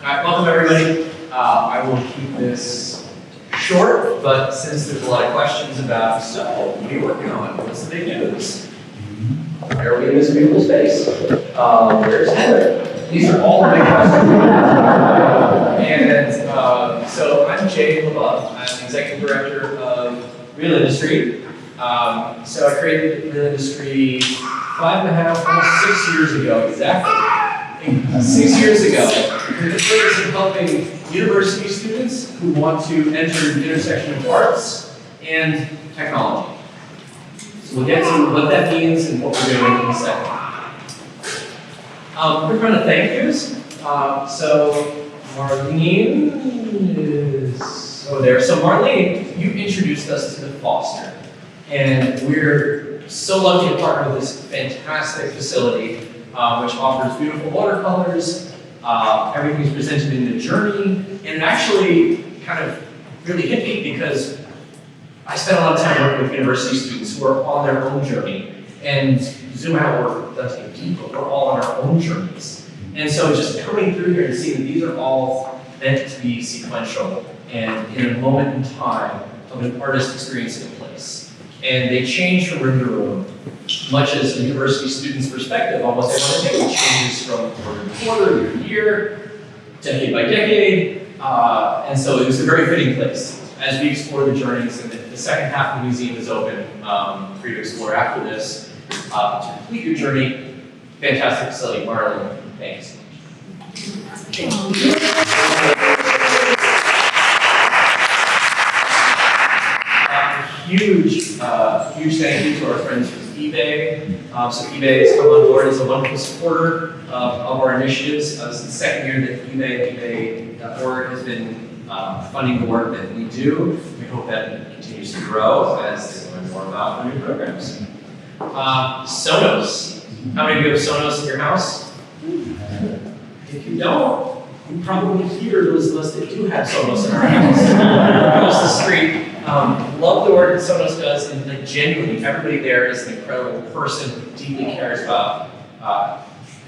right, welcome everybody. I will keep this short, but since there's a lot of questions about, so what are you working on? What's the big news? Why are we in this beautiful space? Where's Heather? These are all the big questions. And so I'm Jay LaBeouf. I'm the Executive Director of Real Industry. So I created Real Industry 5.5, almost 6 years ago, exactly. 6 years ago, with the purpose of helping university students who want to enter the intersection of arts and technology. So we'll get to what that means and what we're doing in a second. Quick round of thank yous. So Marlene is over there. So Marlene, you introduced us to the Foster. And we're so lucky to partner with this fantastic facility, which offers beautiful watercolors. Everything's presented in the journey, and it actually kind of really hit me because I spent a lot of time working with university students who are on their own journey. And zoom out, work does get deep, but we're all on our own journeys. And so just coming through here and seeing that these are all meant to be sequential and in a moment in time of an artist experiencing a place. And they change from room to room. Much as a university student's perspective, almost everything changes from quarter to quarter, year to year, decade by decade. And so it was a very fitting place as we explore the journeys. And the second half of the museum is open for you to explore after this. To complete your journey, fantastic facility. Marlene, thanks. Huge thank you to our friends from eBay. So eBay has come on board as a wonderful supporter of our initiatives. This is the second year that eBay.org has been funding the work that we do. We hope that continues to grow as they learn more about our new programs. Sonos. How many of you have Sonos in your house? If you don't, you probably hear those of us that do have Sonos in our house across the street. Love the work that Sonos does, and like genuinely, everybody there is an incredible person who deeply cares about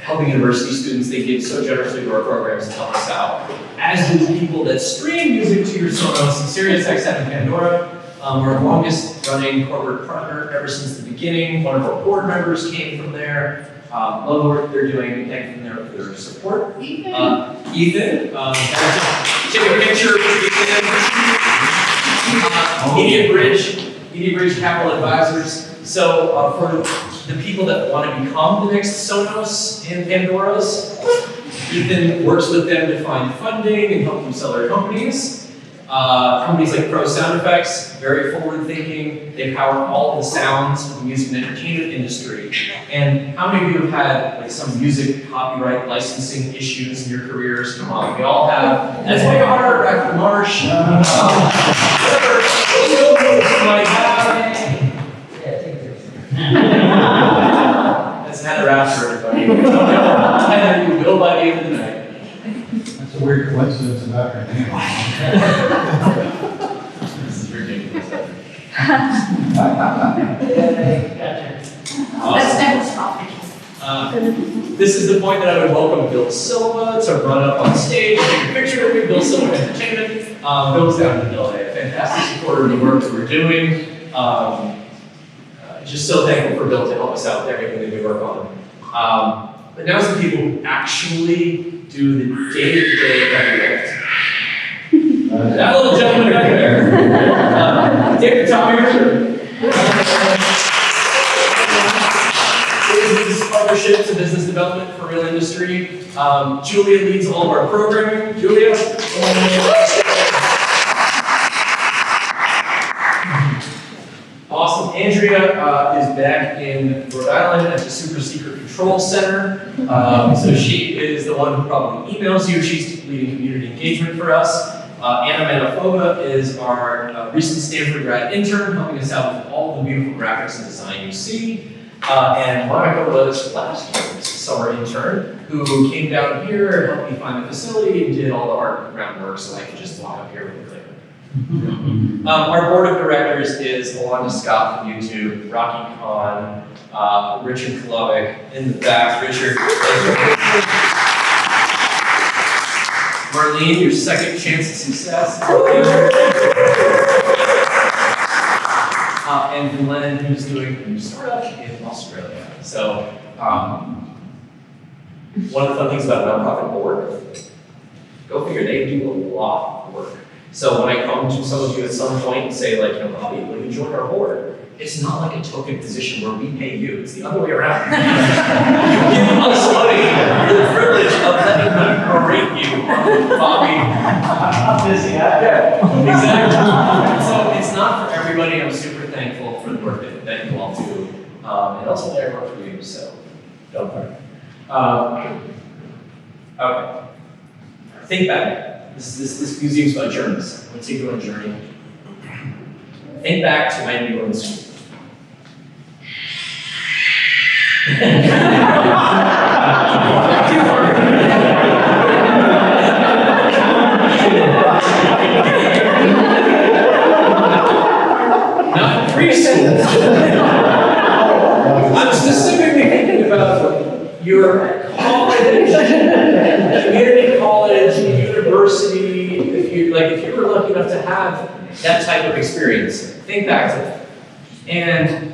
helping university students. They give so generously to our programs to help us out. As do the people that stream music to your Sonos, SiriusXM and Pandora. Our longest running corporate partner ever since the beginning. One of our board members came from there. Love the work they're doing. Thank them for their support. Ethan. Take a picture with Ethan. Media Bridge Capital Advisors. So for the people that want to become the next Sonos and Pandoras, Ethan works with them to find funding and help them sell their companies. Companies like Pro Sound Effects, very forward-thinking. They power all the sounds of the music and entertainment industry. And how many of you have had like some music copyright licensing issues in your careers? Come on, we all have. That's why you're our Dr. Marsh. That's Heather after everybody. Heather, you will by the end of the night. That's a weird coincidence about her name. This is ridiculous. This is the point that I would welcome Bill Silva to run up on stage, take a picture with me. Bill Silva Entertainment. Bill's down in LA, a fantastic supporter of the work that we're doing. Just so thankful for Bill to help us out with everything that we work on. But now some people who actually do the day-to-day heavy lift. That little gentleman back there. Take the top of your shirt. Business partnerships and business development for Real Industry. Julia leads all of our programming. Julia. Awesome. Andrea is back in Rhode Island at the Super Secret Control Center. So she is the one who probably emails you. She's leading community engagement for us. Anna Manafova is our recent Stanford grad intern, helping us out with all the beautiful graphics and design you see. And Monica was last year's summer intern, who came down here and helped me find the facility and did all the art groundwork so I could just walk up here with a clicker. Our board of directors is Alana Scott from YouTube, Rocky Khan, Richard Kolovic in the back. Richard. Marlene, your second chance at success. And Glenn, who's doing startup in Australia. So, one of the fun things about a nonprofit board, go figure, they do a lot of work. So when I come to some of you at some point and say like, Bobby, will you join our board? It's not like a token position where we pay you. It's the other way around. You give us money for the privilege of letting me berate you on Bobby. I'm busy. Yeah, exactly. So it's not for everybody. I'm super thankful for the work that you all do. And also that I work for you, so don't worry. Okay. Think back. This museum's about journeys. Let's take you on a journey. Think back to when you were in school. Not preschool. I'm specifically thinking about your college, community college, university. If you were lucky enough to have that type of experience, think back to that. And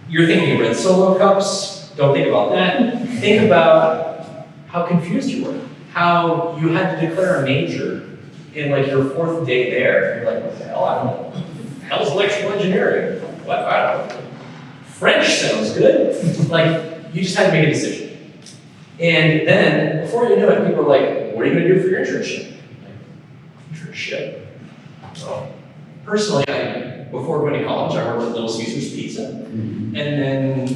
you're thinking of red Solo cups, don't think about that. Think about how confused you were, how you had to declare a major in like your 4th day there. You're like, what the hell, I don't know. Hell's electrical engineering? What, I don't know. French sounds good. You just had to make a decision. And then, before you know it, people are like, what are you gonna do for your internship? Internship? Well, personally, before going to college, I worked at Little Caesars Pizza. And then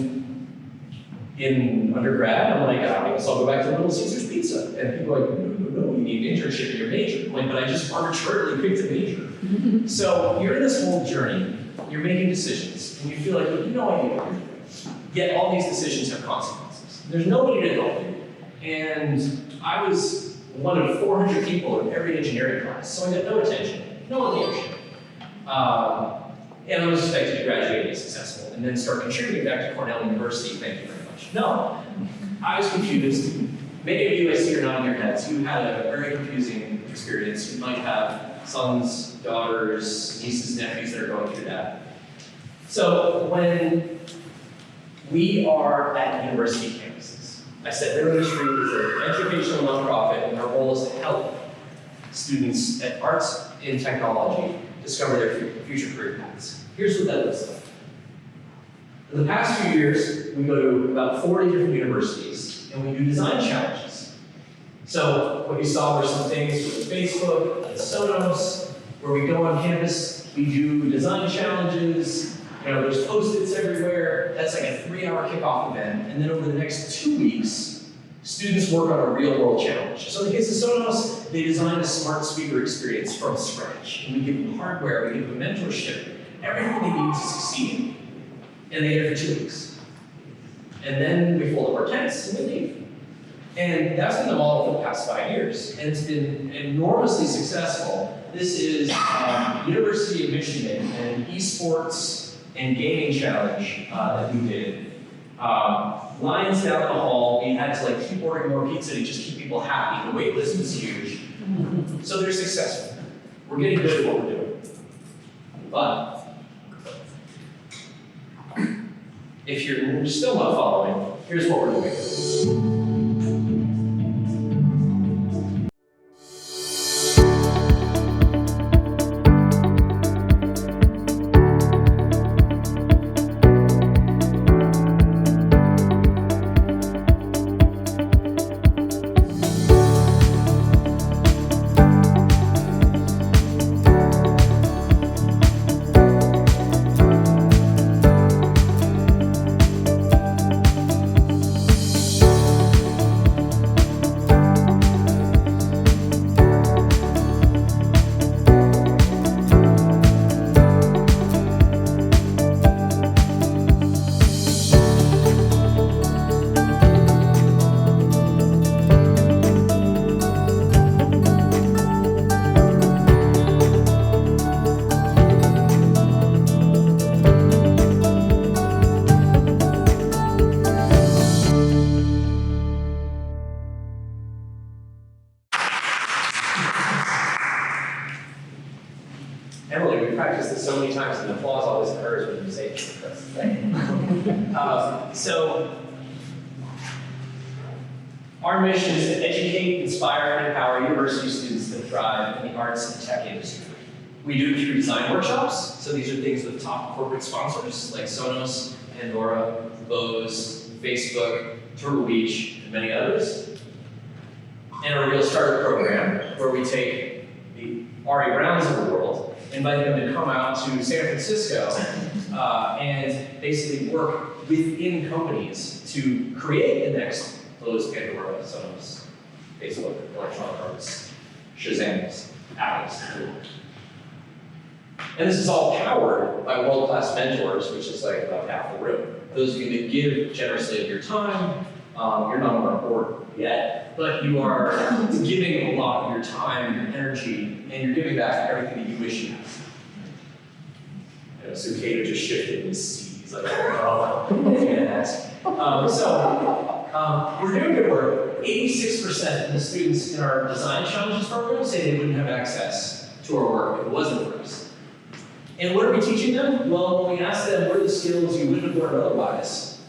in undergrad, I'm like, I guess I'll go back to Little Caesars Pizza. And people are like, no, you need an internship in your major. I'm like, but I just arbitrarily picked a major. So you're in this whole journey, you're making decisions, and you feel like you have no idea what you're doing. Yet all these decisions have consequences. There's nobody to help you. And I was one of 400 people in every engineering class, so I got no attention, no leadership. And I was expected to graduate and be successful, and then start contributing back to Cornell University, thank you very much. No, I was confused. Many of you, I see, are nodding your heads. You had a very confusing experience. You might have sons, daughters, nieces, nephews that are going through that. So when we are at university campuses, I said their ministry is an educational nonprofit, and our goal is to help students at arts and technology discover their future career paths. Here's what that looks like. In the past few years, we go to about 40 different universities, and we do design challenges. So what you saw were some things with Facebook and Sonos, where we go on campus, we do design challenges, there's Post-its everywhere. That's like a 3-hour kickoff event, and then over the next 2 weeks, students work on a real-world challenge. So in the case of Sonos, they designed a smart speaker experience from scratch. And we give them hardware, we give them mentorship, everything they need to succeed. And they get it for 2 weeks. And then we fold up our tents and we leave. And that's been the model for the past 5 years. And it's been enormously successful. This is University of Michigan, an esports and gaming challenge that we did. Lines down the hall, we had to keep ordering more pizza to just keep people happy. The wait list was huge. So they're successful. We're getting good at what we're doing. But if you're still not following, here's what we're doing. practiced this so many times, and the applause always occurs when you say it. That's the thing. So, our mission is to educate, inspire, and empower university students to thrive in the arts and tech industry. We do it through design workshops. So these are things with top corporate sponsors like Sonos, Pandora, Bose, Facebook, Turtle Beach, and many others. And a Real Startup program where we take the Ari Browns of the world, invite them to come out to San Francisco and basically work within companies to create the next Bose, Pandora, Sonos, Facebook, Electronic Arts, Shazams, Apples, Google. And this is all powered by world-class mentors, which is like about half the room. Those of you that give generously of your time, you're not on our board yet, but you are giving a lot of your time, your energy, and you're giving back everything that you wish you had. You know, so Cato just shifted his seat. He's like, oh, yes. We're doing good work. 86% of the students in our Design Challenges program say they wouldn't have access to our work if it wasn't for us. And what are we teaching them? Well, when we asked them what are the skills you wouldn't have learned otherwise,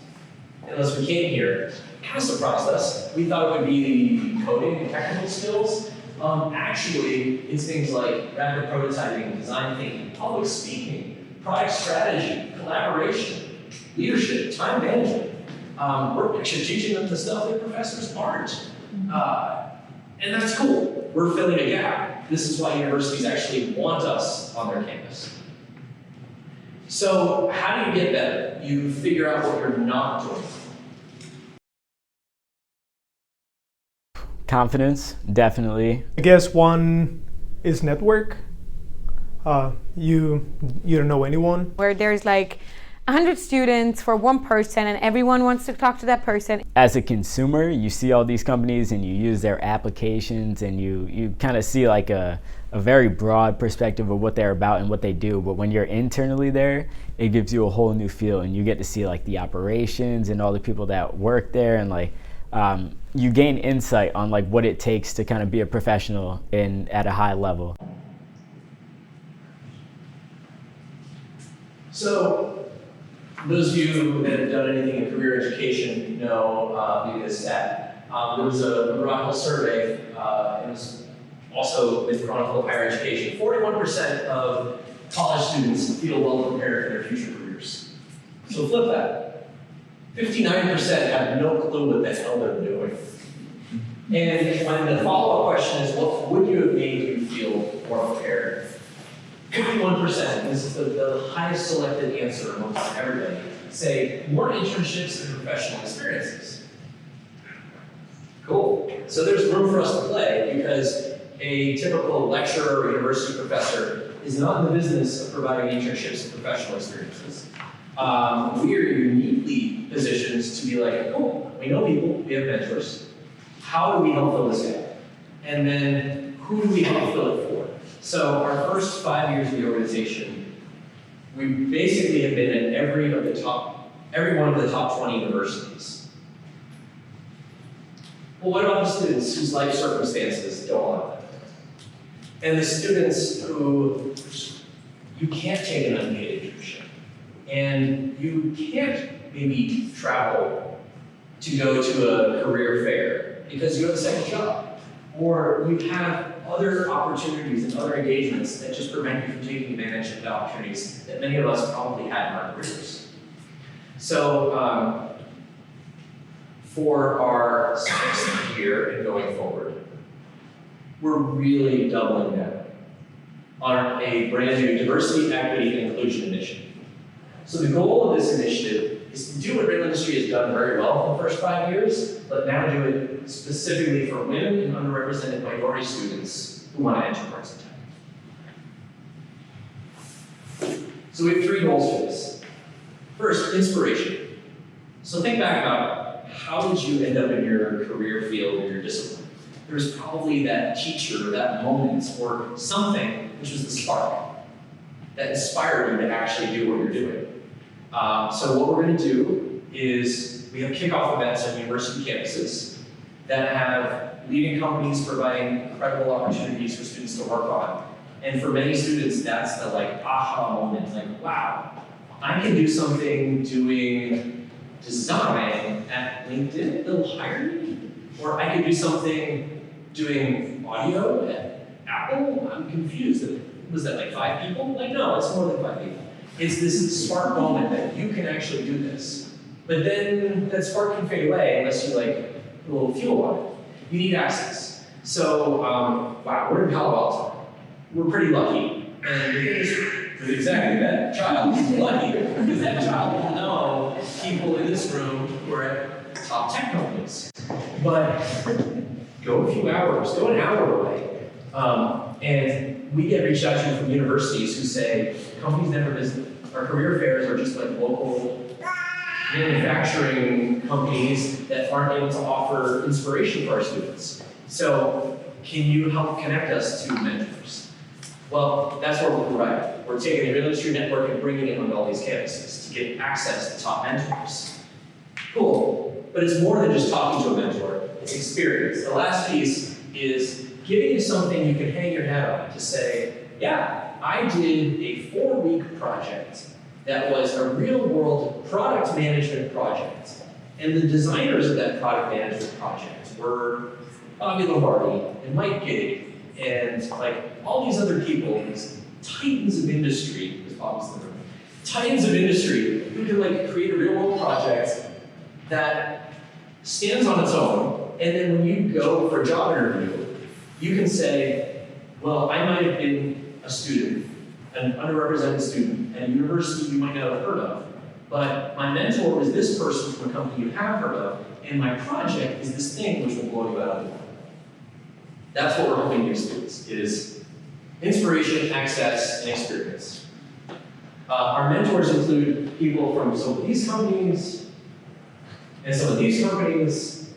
unless we came here, it kind of surprised us. We thought it would be the coding and technical skills. Actually, it's things like rapid prototyping, design thinking, public speaking, product strategy, collaboration, leadership, time management. We're actually teaching them the stuff that professors aren't. And that's cool. We're filling a gap. This is why universities actually want us on their campus. So how do you get better? You figure out what you're not doing. Confidence, definitely. I guess one is network. You don't know anyone. Where there's like 100 students for one person and everyone wants to talk to that person. As a consumer, you see all these companies and you use their applications and you kind of see like a very broad perspective of what they're about and what they do. But when you're internally there, it gives you a whole new feel and you get to see like the operations and all the people that work there, and like you gain insight on like what it takes to kind of be a professional at a high level. So those of you that have done anything in career education know maybe this stat. There was a McGraw-Hill survey, it was also with Chronicle of Higher Education. 41% of college students feel well prepared for their future careers. So flip that. 59% have no clue what the hell they're doing. And when the follow-up question is, what would you have made you feel more prepared? 51%, this is the highest selected answer amongst everybody, say more internships and professional experiences. Cool. So there's room for us to play because a typical lecturer or university professor is not in the business of providing internships and professional experiences. We are uniquely positioned to be like, cool, we know people, we have mentors. How do we help fill this gap? And then who do we help fill it for? So our first 5 years of the organization, we basically have been at every one of the top 20 universities. Well, what about the students whose life circumstances don't allow that? And the students who you can't take an unpaid internship, and you can't maybe travel to go to a career fair because you have a second job, or you have other opportunities and other engagements that just prevent you from taking advantage of the opportunities that many of us probably had in our careers. So for our 6th year and going forward, we're really doubling down on a brand new diversity, equity, and inclusion initiative. So the goal of this initiative is to do what rail industry has done very well in the first 5 years, but now do it specifically for women and underrepresented minority students who want to enter arts and tech. So we have 3 goals for this. First, inspiration. So think back about how did you end up in your career field or your discipline? There's probably that teacher, that moment, or something which was the spark that inspired you to actually do what you're doing. So what we're going to do is we have kickoff events on university campuses that have leading companies providing incredible opportunities for students to work on. And for many students, that's the like aha moment, like, wow, I can do something doing design at LinkedIn, they'll hire me. Or I could do something doing audio at Apple, I'm confused. Was that like 5 people? Like, no, it's more than 5 people. It's this spark moment that you can actually do this. But then that spark can fade away unless you like put a little fuel on it. You need access. So, wow, we're in Palo Alto. We're pretty lucky. And the thing is, exactly, that child is lucky because that child will know people in this room who are at top tech companies. But go a few hours, go an hour away. And we get reached out to from universities who say, companies never visit. Our career fairs are just like local manufacturing companies that aren't able to offer inspiration for our students. So can you help connect us to mentors? Well, that's what we're providing. We're taking the real industry network and bringing it on all these campuses to get access to top mentors. Cool, but it's more than just talking to a mentor, it's experience. The last piece is giving you something you can hang your hat on to say, yeah, I did a 4-week project that was a real-world product management project. And the designers of that product management project were Bobby Lombardi and Mike Giddy and like all these other people, these titans of industry, as Bobby's the name, titans of industry who can like create a real-world project that stands on its own. And then when you go for a job interview, you can say, well, I might have been a student, an underrepresented student at a university you might not have heard of, but my mentor was this person from a company you have heard of, and my project is this thing which will blow you out of the water. That's what we're hoping to give students, is inspiration, access, and experience. Our mentors include people from some of these companies, and some of these companies,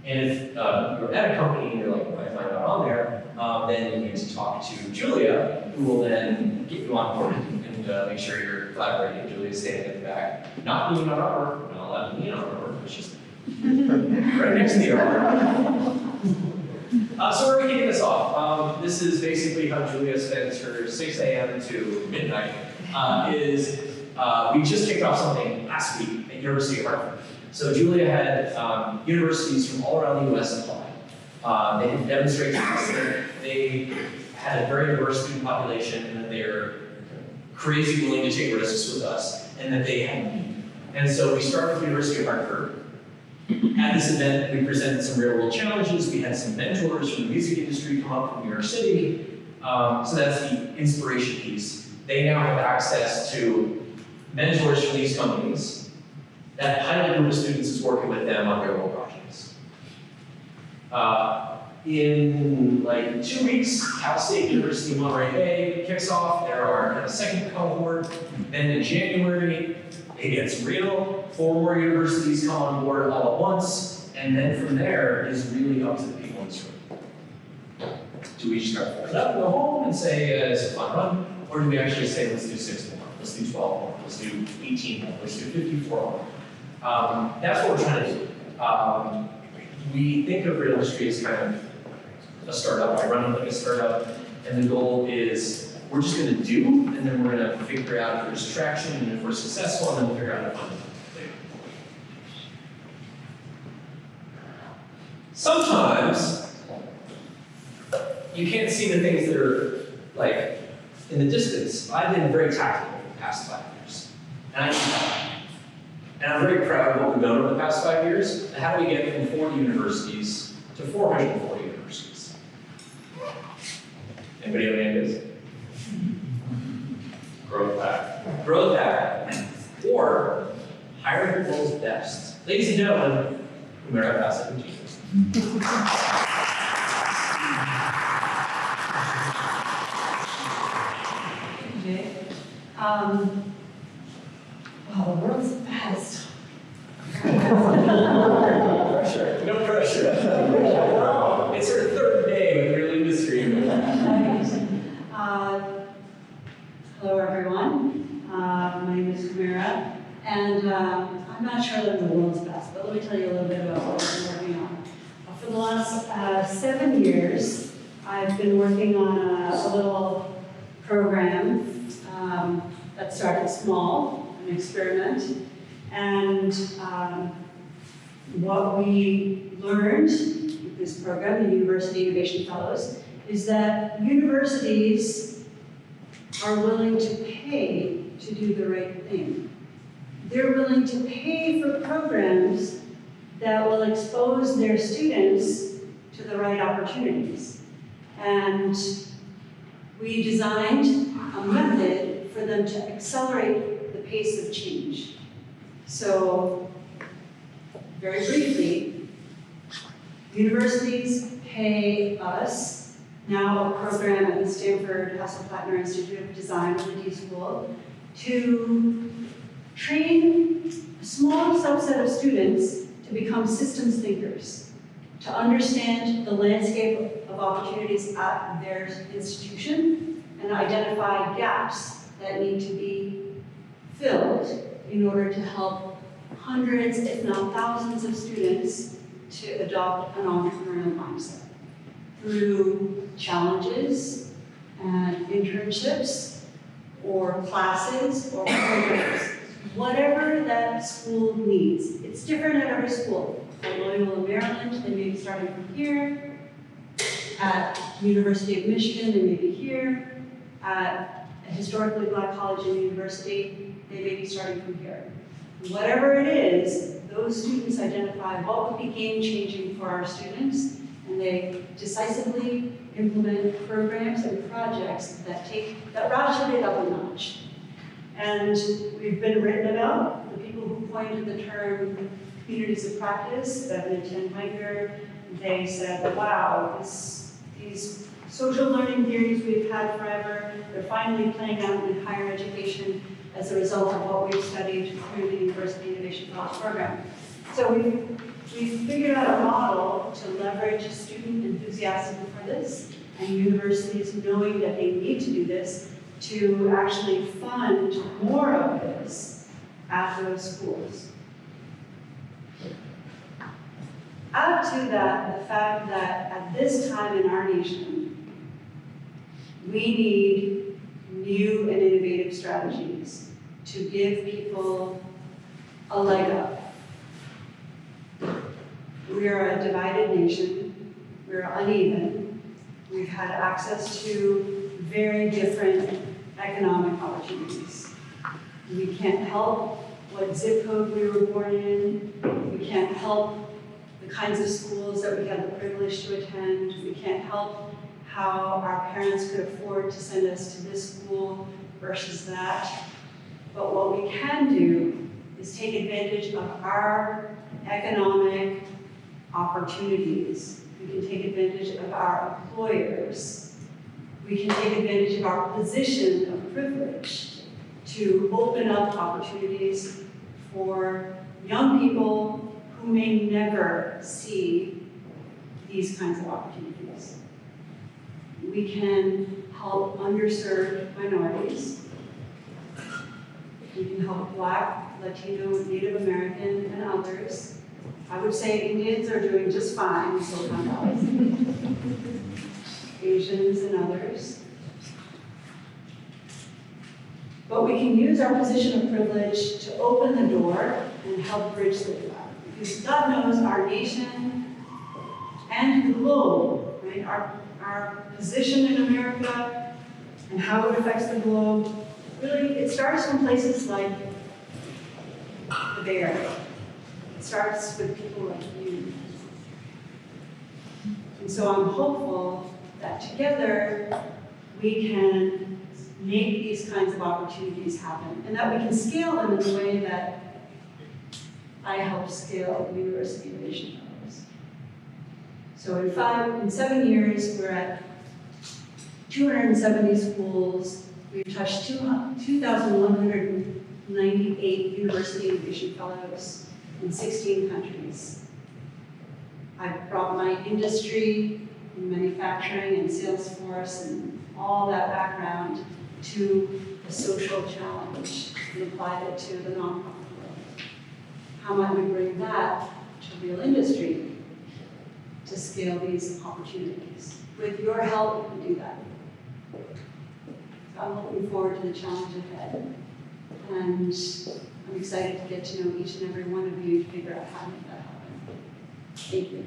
and if you're at a company and you're like, why am I not on there? Then you need to talk to Julia, who will then get you on board and make sure you're collaborating. Julia's standing at the back, not being on our work, not allowed to be on our work, but she's right next to the armor. So we're kicking this off. This is basically how Julia spends her 6 a.m. to midnight. We just kicked off something last week at University of Hartford. So Julia had universities from all around the US apply. They had demonstrated that they had a very diverse student population and that they are crazy willing to take risks with us and that they had need. And so we started with the University of Hartford. At this event, we presented some real world challenges. We had some mentors from the music industry come up from New York City. So that's the inspiration piece. They now have access to mentors from these companies. That pilot group of students is working with them on real world projects. In like 2 weeks, Cal State University Monterey Bay kicks off. There are kind of second cohort. Then in January, it gets real. 4 more universities come on board all at once. And then from there is really up to the people in this room. Do we start it up and go home and say it's a fun run? Or do we actually say let's do 6 more, let's do 12 more, let's do 18 more, let's do 54 more? That's what we're trying to do. We think of real industry as kind of a startup. I run like a startup, and the goal is we're just going to do, and then we're going to figure out if there's traction, and if we're successful, and then we'll figure out how to fund it later. Sometimes you can't see the things that are like in the distance. I've been very tactical for the past 5 years, and I'm very proud of what we've done over the past 5 years. And how do we get from 40 universities to 440 universities? Anybody have any ideas? Growth pack. Growth pack. Or hire the world's best. Ladies and gentlemen, Humera Bassett and Jesus. Well, the world's best. Pressure. No pressure. It's her 3rd day with real industry. Hello, everyone. My name is Humera, and I'm not sure that I'm the world's best, but let me tell you a little bit about what I've been working on. For the last 7 years, I've been working on a little program that started small, an experiment. And what we learned with this program, the University Innovation Fellows, is that universities are willing to pay to do the right thing. They're willing to pay for programs that will expose their students to the right opportunities. And we designed a method for them to accelerate the pace of change. So, very briefly, universities pay us, now a program at the Stanford Hasselplattner Institute of Design with the D School, to train a small subset of students to become systems thinkers, to understand the landscape of opportunities at their institution and identify gaps that need to be filled in order to help hundreds, if not thousands of students to adopt an entrepreneurial mindset through challenges and internships or classes or programs, whatever that school needs. It's different at every school. At Loyola Maryland, they may be starting from here. At University of Michigan, they may be here. At a historically black college and university, they may be starting from here. Whatever it is, those students identify what would be game-changing for our students, and they decisively implement programs and projects that ratchet it up a notch. And we've been written about. The people who coined the term communities of practice, Bevan and Chen Heiger, they said, wow, these social learning theories we've had forever, they're finally playing out in higher education as a result of what we've studied through the University Innovation Fellows Program. So we've figured out a model to leverage student enthusiasm for this and universities knowing that they need to do this to actually fund more of this at those schools. Add to that the fact that at this time in our nation, we need new and innovative strategies to give people a leg up. We are a divided nation, we're uneven, we've had access to very different economic opportunities. We can't help what zip code we were born in, we can't help the kinds of schools that we had the privilege to attend, we can't help how our parents could afford to send us to this school versus that. But what we can do is take advantage of our economic opportunities. We can take advantage of our employers. We can take advantage of our position of privilege to open up opportunities for young people who may never see these kinds of opportunities. We can help underserved minorities. We can help Black, Latino, Native American, and others. I would say Indians are doing just fine in Silicon Valley. Asians and others. But we can use our position of privilege to open the door and help bridge the divide. Because God knows our nation and the globe, right? Our position in America and how it affects the globe, really, it starts from places like the Bay Area. It starts with people like you. And so I'm hopeful that together we can make these kinds of opportunities happen and that we can scale them in the way that I helped scale the University Innovation Fellows. So in 7 years, we're at 270 schools. We've touched 2,198 University Innovation Fellows in 16 countries. I've brought my industry in manufacturing and Salesforce and all that background to the social challenge and applied it to the nonprofit world. How might we bring that to real industry to scale these opportunities? With your help, we can do that. I'm looking forward to the challenge ahead. And I'm excited to get to know each and every one of you to figure out how to make that happen. Thank you.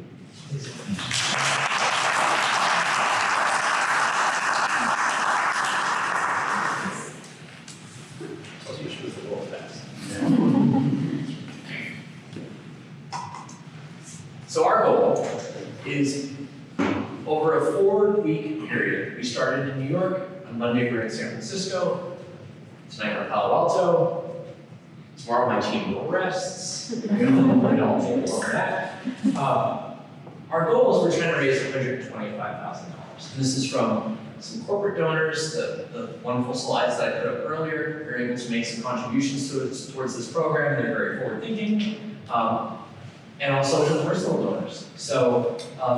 So our goal is, over a 4-week period, we started in New York, on Monday we're in San Francisco, tonight we're in Palo Alto, tomorrow my team will rests, we don't take long that. Our goal is we're trying to raise $125,000. And this is from some corporate donors, the wonderful slides that I put up earlier. They're able to make some contributions towards this program. They're very forward-thinking. And also from personal donors. So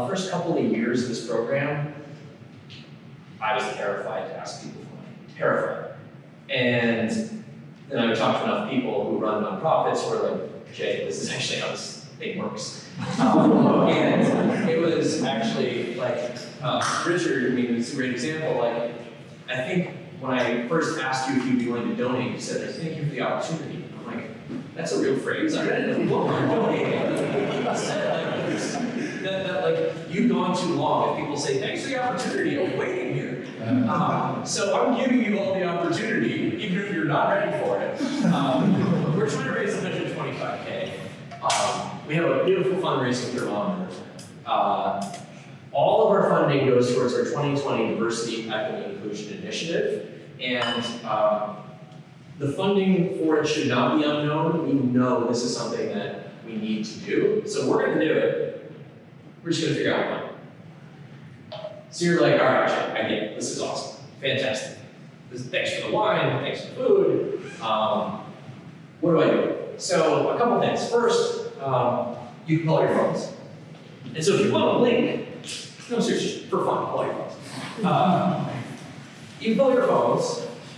first couple of years of this program, I was terrified to ask people for money, terrified. And then I would talk to enough people who run nonprofits who are like, Jay, this is actually how this thing works. And it was actually like, Richard, I mean, it's a great example. Like, I think when I first asked you if you'd be willing to donate, you said, thank you for the opportunity. I'm like, that's a real phrase. I read it in a book on donating. Like, you've gone too long. If people say, thanks for the opportunity, I'm waiting here. So I'm giving you all the opportunity, even if you're not ready for it. We're trying to raise $125K. We have a beautiful fundraising thermometer. All of our funding goes towards our 2020 Diversity, Equity, Inclusion Initiative. And the funding for it should not be unknown. We know this is something that we need to do. So we're going to do it. We're just going to figure out when. So you're like, all right, I get it. This is awesome. Fantastic. Thanks for the wine. Thanks for the food. What do I do? So a couple things. First, you can pull out your phones. And so if you want a link, no, seriously, for fun, pull out your phones. You can pull out your phones,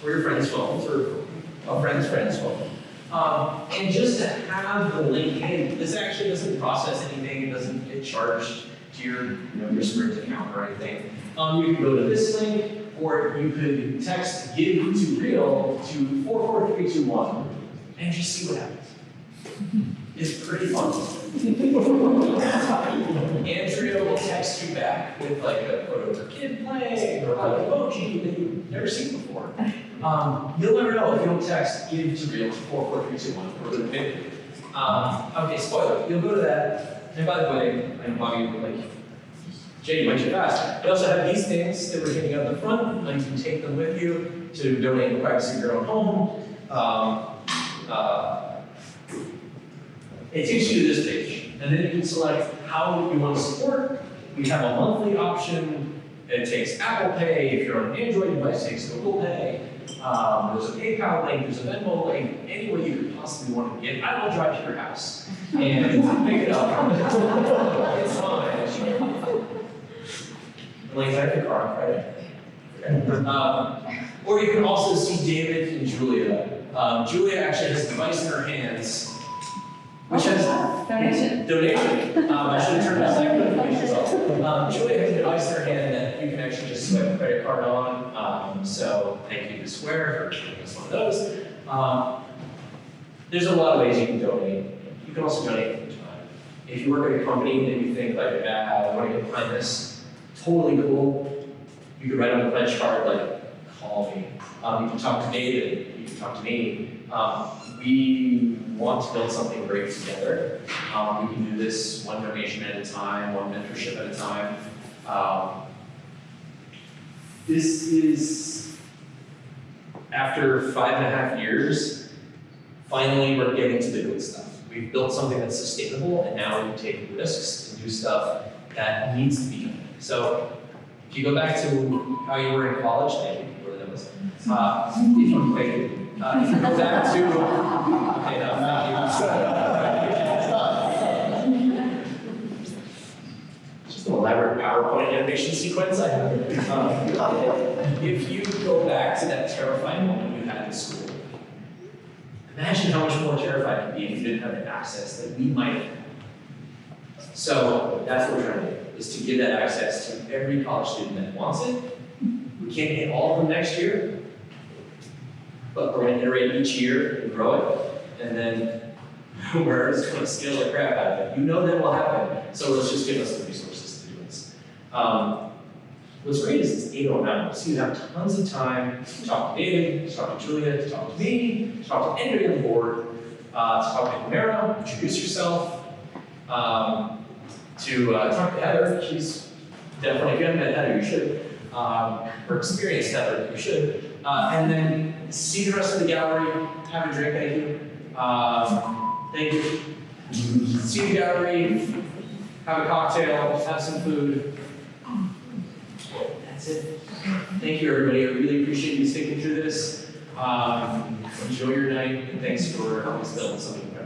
or your friend's phones, or a friend's phone. And just to have the link in, this actually doesn't process anything, it doesn't get charged to your Sprint account or anything. You can go to this link, or you could text give to real to 44321 and just see what happens. It's pretty fun. Andrea will text you back with like a photo of her kid playing or like an emoji that you've never seen before. You'll never know if you don't text give to real to 44321 or the big. Okay, spoiler, you'll go to that. And by the way, I'm Bobby, like, Jay, you went too fast. We also have these things that we're hitting out the front, and you can take them with you to donate in the privacy of your own home. It takes you to this page, and then you can select how you want to support. We have a monthly option. It takes Apple Pay. If you're on an Android device, it takes Google Pay. There's a PayPal link, there's a Venmo link, any way you could possibly want to give. I will drive to your house and pick it up. It's fine. Like, I have your car on credit. Or you can also see David and Julia. Julia actually has a device in her hands, which has donation. I should have turned my second notifications off. Julia has a device in her hand that you can actually just swipe a credit card on. So thank you to Square for giving us one of those. There's a lot of ways you can donate. You can also donate for time. If you work at a company that you think like, I want to get behind this, totally cool. You can write on the pledge card, like, call me. You can talk to David. You can talk to me. We want to build something great together. We can do this one donation at a time, one mentorship at a time. This is, after 5.5 years, finally we're getting to the good stuff. We've built something that's sustainable, and now we can take risks and do stuff that needs to be done. So if you go back to how you were in college, thank you, whatever that was. If you go back to, okay, no, thank you. Just an elaborate PowerPoint animation sequence I have. If you go back to that terrifying moment you had in school, imagine how much more terrified you'd be if you didn't have the access that we might have. So that's what we're trying to do, is to give that access to every college student that wants it. We can't get all of them next year, but we're gonna iterate each year and grow it, and then we're just gonna scale the crap out of it. You know that will happen, so let's just give us the resources to do this. What's great is it's 8:09, so you have tons of time to talk to David, to talk to Julia, to talk to me, to talk to anybody on the board, to talk to Camara, introduce yourself, to talk to Heather. She's definitely, if you haven't met Heather, you should. Or experienced Heather, you should. And then see the rest of the gallery, have a drink, thank you. Thank you. See the gallery, have a cocktail, have some food. That's it. Thank you, everybody. I really appreciate you sticking through this. Enjoy your night, and thanks for helping us build something incredible.